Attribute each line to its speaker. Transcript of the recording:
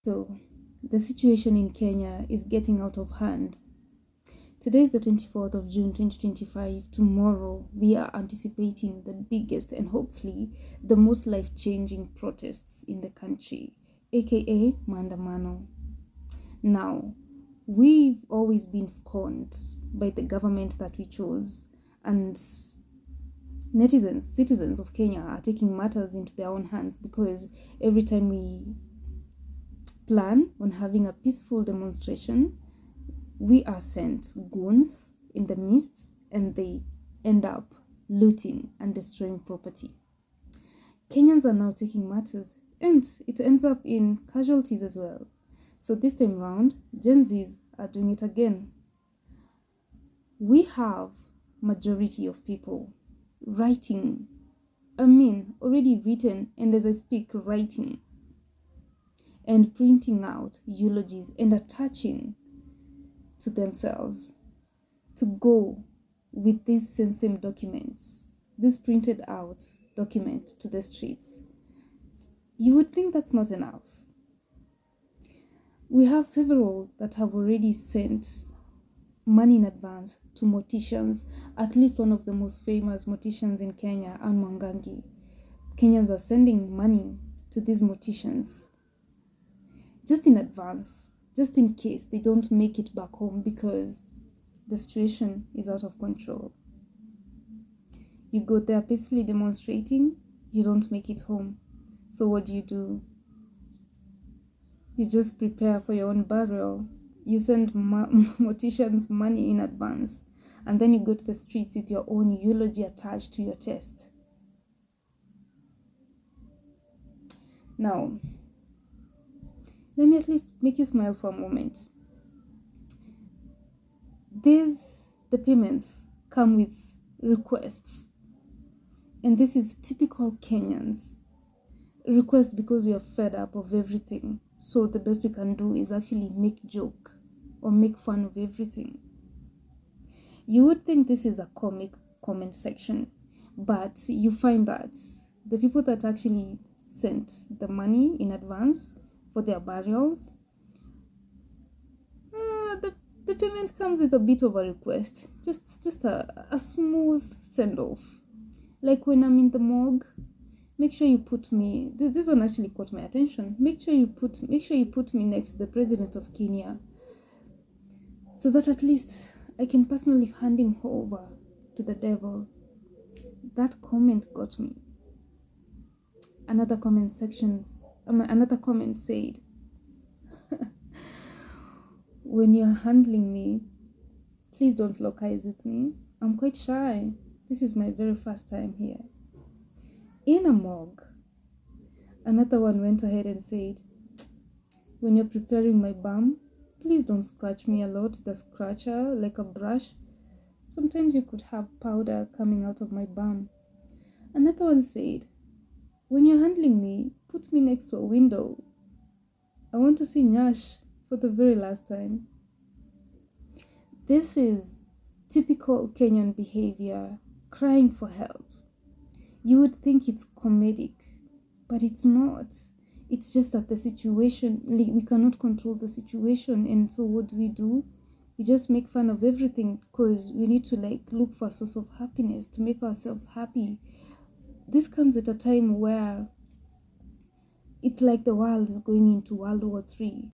Speaker 1: So, the situation in Kenya is getting out of hand. Today is the 24th of June 2025. Tomorrow, we are anticipating the biggest and hopefully the most life-changing protests in the country, aka Maandamano. Now, we've always been scorned by the government that we chose, and citizens of Kenya are taking matters into their own hands because every time we plan on having a peaceful demonstration, we are sent goons in the midst and they end up looting and destroying property. Kenyans are now taking matters and it ends up in casualties as well. So this time round, Gen Zs are doing it again. We have majority of people already written, and as I speak, writing and printing out eulogies and attaching to themselves to go with these same documents, this printed out document to the streets. You would think that's not enough. We have several that have already sent money in advance to morticians. At least one of the most famous morticians in Kenya, Anne Mwangangi. Kenyans are sending money to these morticians just in advance, just in case they don't make it back home because the situation is out of control. You go there peacefully demonstrating, you don't make it home. So what do? You just prepare for your own burial. You send morticians money in advance, and then you go to the streets with your own eulogy attached to your chest. Now, let me at least make you smile for a moment. The payments come with requests, and this is typical Kenyans. Request because we are fed up of everything. So the best we can do is actually make joke or make fun of everything. You would think this is a comic comment section, but you find that the people that actually sent the money in advance for their burials, the payment comes with a bit of a request, just a smooth send-off. Like when I'm in the morgue, make sure you put me, this one actually caught my attention, make sure you put me next to the president of Kenya, so that at least I can personally hand him over to the devil. That comment got me. Another comment said, when you're handling me, please don't lock eyes with me. I'm quite shy. This is my very first time here. In a morgue, another one went ahead and said, when you're preparing my bum, please don't scratch me a lot with a scratcher like a brush. Sometimes you could have powder coming out of my bum. Another one said, when you're handling me, put me next to a window. I want to see Nyash for the very last time. This is typical Kenyan behavior, crying for help. You would think it's comedic, but it's not. It's just that the situation, we cannot control the situation, and so what do? We just make fun of everything because we need to look for a source of happiness to make ourselves happy. This comes at a time where it's like the world is going into World War III.